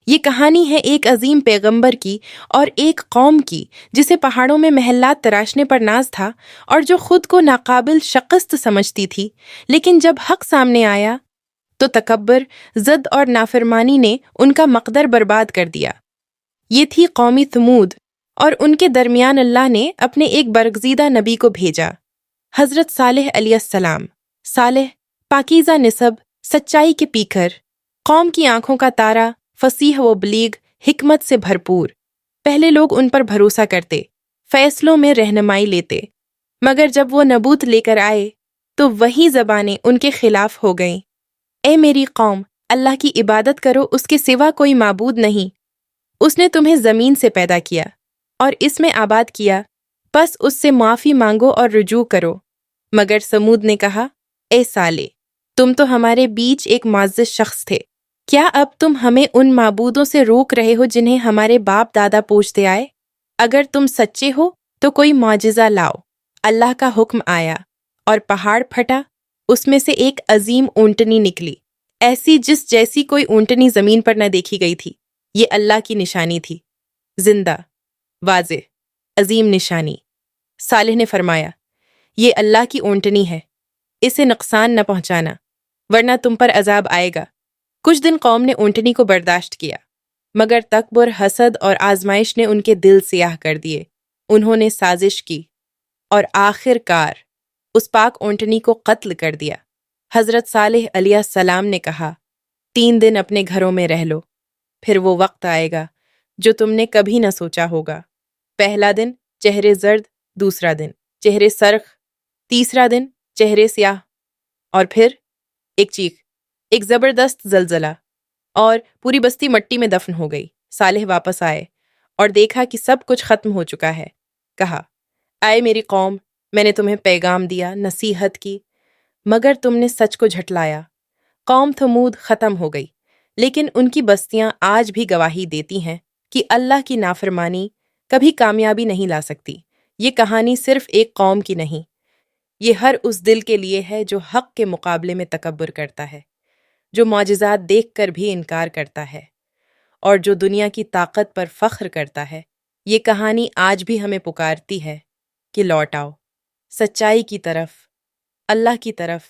یہ کہانی ہے ایک عظیم پیغمبر کی اور ایک قوم کی جسے پہاڑوں میں محلات تراشنے پر ناز تھا اور جو خود کو ناقابل شکست سمجھتی تھی، لیکن جب حق سامنے آیا تو تکبر، ضد اور نافرمانی نے ان کا مقدر برباد کر دیا۔ یہ تھی قومی ثمود، اور ان کے درمیان اللہ نے اپنے ایک برگزیدہ نبی کو بھیجا، حضرت صالح علیہ السلام۔ صالح پاکیزہ نسب، سچائی کے پیکر، قوم کی آنکھوں کا تارا، فصیح و بلیغ، حکمت سے بھرپور۔ پہلے لوگ ان پر بھروسہ کرتے، فیصلوں میں رہنمائی لیتے، مگر جب وہ نبوت لے کر آئے تو وہی زبانیں ان کے خلاف ہو گئیں۔ اے میری قوم، اللہ کی عبادت کرو، اس کے سوا کوئی معبود نہیں۔ اس نے تمہیں زمین سے پیدا کیا اور اس میں آباد کیا، پس اس سے معافی مانگو اور رجوع کرو۔ مگر سمود نے کہا، اے صالح، تم تو ہمارے بیچ ایک معزز شخص تھے، کیا اب تم ہمیں ان معبودوں سے روک رہے ہو جنہیں ہمارے باپ دادا پوجتے آئے؟ اگر تم سچے ہو تو کوئی معجزہ لاؤ۔ اللہ کا حکم آیا اور پہاڑ پھٹا، اس میں سے ایک عظیم اونٹنی نکلی، ایسی جس جیسی کوئی اونٹنی زمین پر نہ دیکھی گئی تھی۔ یہ اللہ کی نشانی تھی، زندہ، واضح، عظیم نشانی۔ صالح نے فرمایا، یہ اللہ کی اونٹنی ہے، اسے نقصان نہ پہنچانا، ورنہ تم پر عذاب آئے گا۔ کچھ دن قوم نے اونٹنی کو برداشت کیا، مگر تکبر، حسد اور آزمائش نے ان کے دل سیاہ کر دیے۔ انہوں نے سازش کی اور آخر کار اس پاک اونٹنی کو قتل کر دیا۔ حضرت صالح علیہ السلام نے کہا، 3 دن اپنے گھروں میں رہ لو، پھر وہ وقت آئے گا جو تم نے کبھی نہ سوچا ہوگا۔ پہلا دن چہرے زرد، دوسرا دن چہرے سرخ، تیسرا دن چہرے سیاہ، اور پھر ایک چیخ، ایک زبردست زلزلہ، اور پوری بستی مٹی میں دفن ہو گئی۔ صالح واپس آئے اور دیکھا کہ سب کچھ ختم ہو چکا ہے۔ کہا، آئے میری قوم، میں نے تمہیں پیغام دیا، نصیحت کی، مگر تم نے سچ کو جھٹلایا۔ قوم ثمود ختم ہو گئی، لیکن ان کی بستیاں آج بھی گواہی دیتی ہیں کہ اللہ کی نافرمانی کبھی کامیابی نہیں لا سکتی۔ یہ کہانی صرف ایک قوم کی نہیں، یہ ہر اس دل کے لیے ہے جو حق کے مقابلے میں تکبر کرتا ہے، جو معجزات دیکھ کر بھی انکار کرتا ہے، اور جو دنیا کی طاقت پر فخر کرتا ہے۔ یہ کہانی آج بھی ہمیں پکارتی ہے کہ لوٹ آؤ، سچائی کی طرف، اللہ کی طرف۔